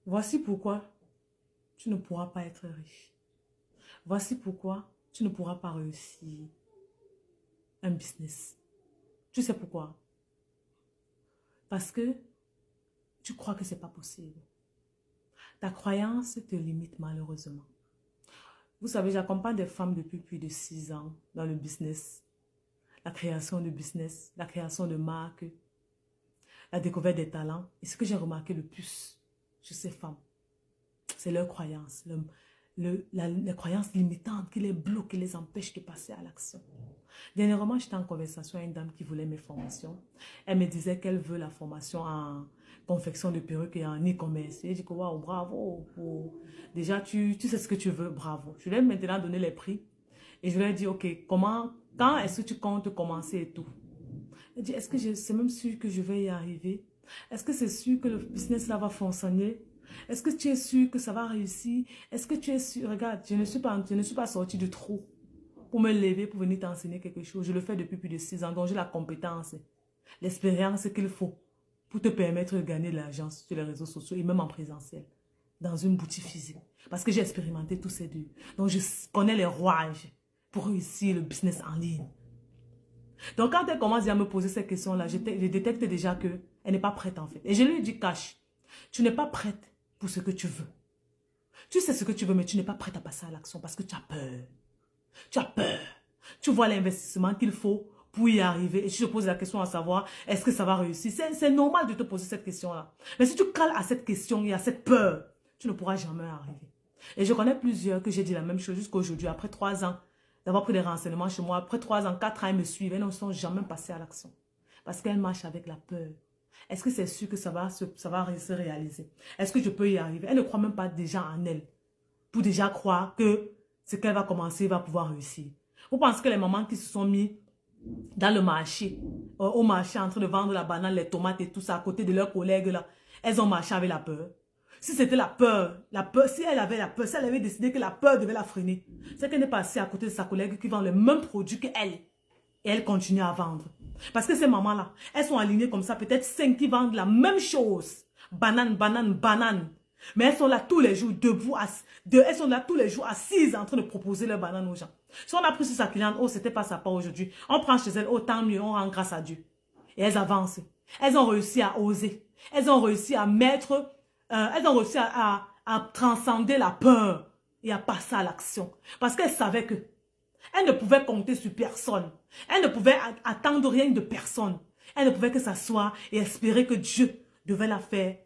Voici pourquoi tu ne pourras pas être riche. Voici pourquoi tu ne pourras pas réussir un business. Tu sais pourquoi? Parce que tu crois que ce n'est pas possible. Ta croyance te limite malheureusement. Vous savez, j'accompagne des femmes depuis plus de 6 ans dans le business, la création de business, la création de marques, la découverte des talents. Et ce que j'ai remarqué le plus chez ces femmes, c'est leurs croyances, les croyances limitantes qui les bloquent, qui les empêchent de passer à l'action. Dernièrement, j'étais en conversation avec une dame qui voulait mes formations. Elle me disait qu'elle veut la formation en confection de perruques et en e-commerce. J'ai dit que waouh, bravo. Déjà, tu sais ce que tu veux, bravo. Je lui ai maintenant donné les prix. Et je lui ai dit, ok, quand est-ce que tu comptes commencer et tout? Elle dit, est-ce que c'est même sûr que je vais y arriver? Est-ce que c'est sûr que le business là va fonctionner? Est-ce que tu es sûr que ça va réussir? Est-ce que tu es sûr? Regarde, je ne suis pas sortie du trou pour me lever, pour venir t'enseigner quelque chose. Je le fais depuis plus de 6 ans, donc j'ai la compétence, l'expérience qu'il faut pour te permettre de gagner de l'argent sur les réseaux sociaux et même en présentiel, dans une boutique physique. Parce que j'ai expérimenté tous ces deux. Donc je connais les rouages pour réussir le business en ligne. Donc quand elle commence à me poser ces questions-là, je détecte déjà qu'elle n'est pas prête en fait. Et je lui ai dit, cache, tu n'es pas prête pour ce que tu veux. Tu sais ce que tu veux, mais tu n'es pas prête à passer à l'action parce que tu as peur. Tu as peur. Tu vois l'investissement qu'il faut pour y arriver. Et tu te poses la question à savoir, est-ce que ça va réussir? C'est normal de te poser cette question-là. Mais si tu cales à cette question et à cette peur, tu ne pourras jamais arriver. Et je connais plusieurs que j'ai dit la même chose jusqu'à aujourd'hui. Après 3 ans d'avoir pris des renseignements chez moi, après 3 ans, 4 ans, elles me suivent. Elles ne sont jamais passées à l'action. Parce qu'elles marchent avec la peur. Est-ce que c'est sûr que ça va se réaliser? Est-ce que je peux y arriver? Elles ne croient même pas déjà en elles. Pour déjà croire que ce qu'elle va commencer va pouvoir réussir. Vous pensez que les mamans qui se sont mis dans le marché, au marché en train de vendre la banane, les tomates et tout ça à côté de leurs collègues là, elles ont marché avec la peur? Si c'était la peur, si elle avait la peur, si elle avait décidé que la peur devait la freiner, c'est qu'elle n'est pas assise à côté de sa collègue qui vend le même produit qu'elle. Et elle continue à vendre. Parce que ces mamans-là, elles sont alignées comme ça, peut-être 5 qui vendent la même chose. Banane, banane, banane. Mais elles sont là tous les jours, debout, elles sont là tous les jours assises en train de proposer leur banane aux gens. Si on a pris sur sa cliente, oh, c'était pas sa part aujourd'hui. On prend chez elle, oh, tant mieux, on rend grâce à Dieu. Et elles avancent. Elles ont réussi à oser. Elles ont réussi à elles ont réussi à transcender la peur et à passer à l'action. Parce qu'elles savaient que elles ne pouvaient compter sur personne. Elles ne pouvaient attendre rien de personne. Elles ne pouvaient que s'asseoir et espérer que Dieu devait la faire